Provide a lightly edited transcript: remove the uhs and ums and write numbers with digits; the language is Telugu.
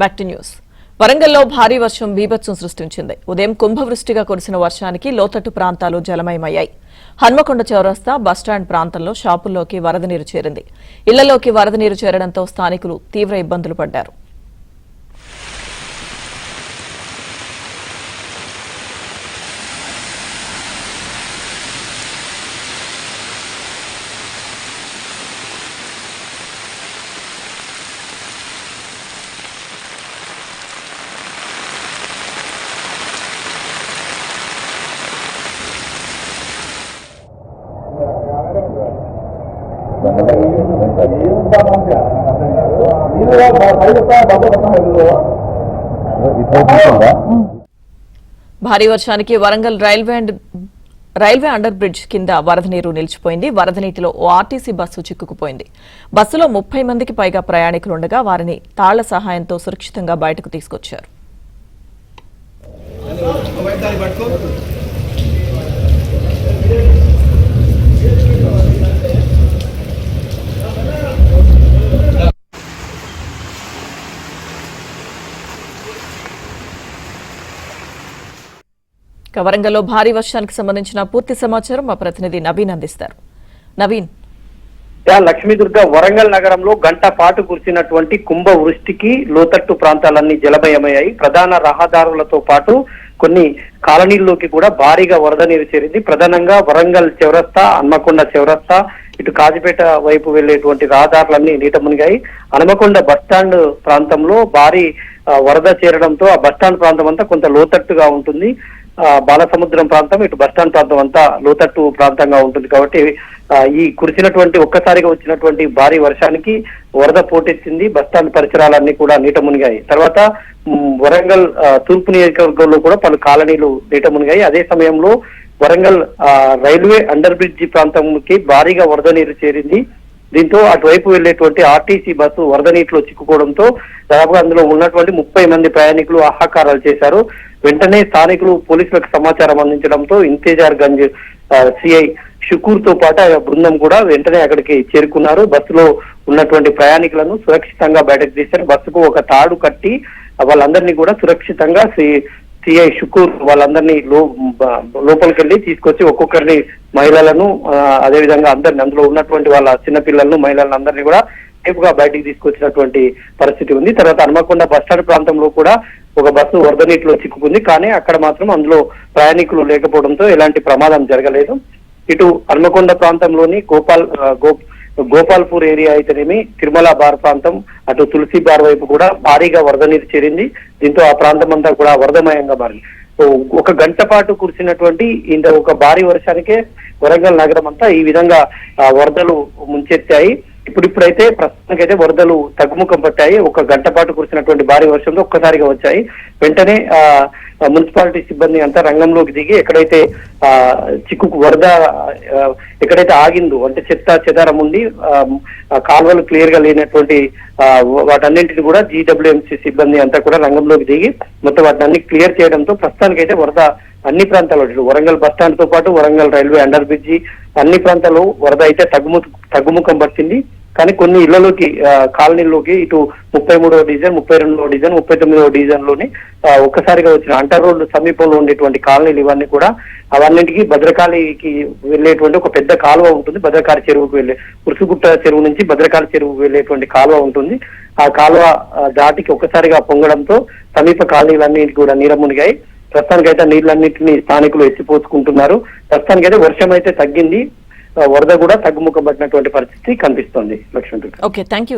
Back to news. వరంగల్లో భారీ వర్షం బీభత్సం సృష్టించింది. ఉదయం కుంభవృష్టిగా కురిసిన వర్షానికి లోతట్టు ప్రాంతాలు జలమయమయ్యాయి. హన్మకొండ చౌరస్తా బస్టాండ్ ప్రాంతంలో షాపుల్లోకి వరద నీరు చేరింది. ఇళ్లలోకి వరద నీరు చేరడంతో స్థానికులు తీవ్ర ఇబ్బందులు పడ్డారు. భారీ వర్షానికి వరంగల్ రైల్వే అండర్ బ్రిడ్జ్ కింద వరద నీరు నిలిచిపోయింది. వరద నీటిలో ఓ ఆర్టీసీ బస్సు చిక్కుకుపోయింది. బస్సులో 30 మందికి పైగా ప్రయాణికులుండగా వారిని తాళ్ల సహాయంతో సురక్షితంగా బయటకు తీసుకొచ్చారు. వరంగల్లో భారీ వర్షానికి సంబంధించిన పూర్తి సమాచారం మా ప్రతినిధి నవీన్ అందిస్తారు. నవీన్. లక్ష్మీదుర్గ వరంగల్ నగరంలో గంట పాటు కురిసినటువంటి కుంభ వృష్టికి లోతట్టు ప్రాంతాలన్నీ జలమయమయ్యాయి. ప్రధాన రహదారులతో పాటు కొన్ని కాలనీల్లోకి కూడా భారీగా వరద నీరు చేరింది. ప్రధానంగా వరంగల్ చౌరస్తా, హన్మకొండ చౌరస్తా, ఇటు కాజిపేట వైపు వెళ్లేటువంటి రహదారులన్నీ నీట మునిగాయి. హన్మకొండ బస్టాండ్ ప్రాంతంలో భారీ వరద చేరడంతో ఆ బస్టాండ్ ప్రాంతం అంతా కొంత లోతట్టుగా ఉంటుంది. బాలసముద్రం ప్రాంతం, ఇటు బస్టాండ్ ప్రాంతం అంతా లోతట్టు ప్రాంతంగా ఉంటుంది. కాబట్టి ఈ కురిసినటువంటి ఒక్కసారిగా వచ్చినటువంటి భారీ వర్షానికి వరద పోటెత్తింది. బస్టాండ్ పరిసరాలన్నీ కూడా నీట మునిగాయి. తర్వాత వరంగల్ తూర్పు నియోజకవర్గంలో కూడా పలు కాలనీలు నీట మునిగాయి. అదే సమయంలో వరంగల్ రైల్వే అండర్ బ్రిడ్జి ప్రాంతంకి భారీగా వరద నీరు చేరింది. దీంతో అటువైపు వెళ్లేటువంటి ఆర్టీసీ బస్సు వరద నీటిలో చిక్కుకోవడంతో దాదాపుగా అందులో ఉన్నటువంటి 30 మంది ప్రయాణికులు ఆహాకారాలు చేశారు. వెంటనే స్థానికులు పోలీసులకు సమాచారం అందించడంతో ఇంతేజార్ గంజ్ సిఐ షుకూర్ తో పాటు ఆ బృందం కూడా వెంటనే అక్కడికి చేరుకున్నారు. బస్సులో ఉన్నటువంటి ప్రయాణికులను సురక్షితంగా బయటకు తీశారు. బస్సుకు ఒక తాడు కట్టి వాళ్ళందరినీ కూడా సురక్షితంగా సిఐ షుకూర్ వాళ్ళందరినీ లోపలికి వెళ్ళి తీసుకొచ్చి ఒక్కొక్కరిని మహిళలను అదేవిధంగా అందరిని అందులో ఉన్నటువంటి వాళ్ళ చిన్నపిల్లలను మహిళలను అందరినీ కూడా సేఫ్గా బయటికి తీసుకొచ్చినటువంటి పరిస్థితి ఉంది. తర్వాత హన్మకొండ బస్టాండ్ ప్రాంతంలో కూడా ఒక బస్సు వరద నీటిలో చిక్కుకుంది. కానీ అక్కడ మాత్రం అందులో ప్రయాణికులు లేకపోవడంతో ఎలాంటి ప్రమాదం జరగలేదు. ఇటు హన్మకొండ ప్రాంతంలోని గోపాల్పూర్ ఏరియా అయితేనేమి, తిరుమల బార్ ప్రాంతం, అటు తులసి బార్ వైపు కూడా భారీగా వరద నీరు చేరింది. దీంతో ఆ ప్రాంతం అంతా కూడా వరదమయంగా మారింది. ఒక గంట పాటు కురిసినటువంటి ఇంత ఒక భారీ వర్షానికే వరంగల్ నగరం అంతా ఈ విధంగా వరదలు ముంచెత్తాయి. ఇప్పుడైతే ప్రస్తుతానికైతే వరదలు తగ్గుముఖం పట్టాయి. ఒక గంట పాటు కురిసినటువంటి భారీ వర్షంతో ఒక్కసారిగా వచ్చాయి. వెంటనే మున్సిపాలిటీ సిబ్బంది అంతా రంగంలోకి దిగి ఎక్కడైతే వరద ఎక్కడైతే ఆగిందో అంటే చెత్త చెదారం ఉండి కాలువలు క్లియర్ గా లేనటువంటి వాటన్నింటిని కూడా GWMC సిబ్బంది అంతా కూడా రంగంలోకి దిగి మొత్తం వాటిని క్లియర్ చేయడంతో ప్రస్తుతానికైతే వరద అన్ని ప్రాంతాల్లో వరంగల్ బస్టాండ్ తో పాటు వరంగల్ రైల్వే అండర్ బ్రిడ్జి అన్ని ప్రాంతాల్లో వరద అయితే తగ్గుముఖం పట్టింది. కానీ కొన్ని ఇళ్లలోకి కాలనీల్లోకి ఇటు 33వ డివిజన్, 32వ డివిజన్, 39వ డివిజన్ లోని ఒక్కసారిగా వచ్చిన అంటర్ రోడ్డు సమీపంలో ఉండేటువంటి కాలనీలు ఇవన్నీ కూడా అవన్నింటికి భద్రకాళికి వెళ్ళేటువంటి ఒక పెద్ద కాలువ ఉంటుంది. భద్రకాళి చెరువుకు ఉరుసుగుట్ట చెరువు నుంచి భద్రకాళి చెరువుకు వెళ్ళేటువంటి కాలువ ఉంటుంది. ఆ కాలువ దాటికి ఒక్కసారిగా పొంగడంతో సమీప కాలనీలన్నీ కూడా నీట మునిగాయి. ప్రస్తుతానికైతే నీళ్ళన్నింటినీ స్థానికులు ఎత్తిపోసుకుంటున్నారు. ప్రస్తుతానికైతే వర్షం అయితే తగ్గింది. వరద కూడా తగ్గుముఖం పట్టినటువంటి పరిస్థితి కనిపిస్తోంది. లక్ష్మీ. Okay, thank you.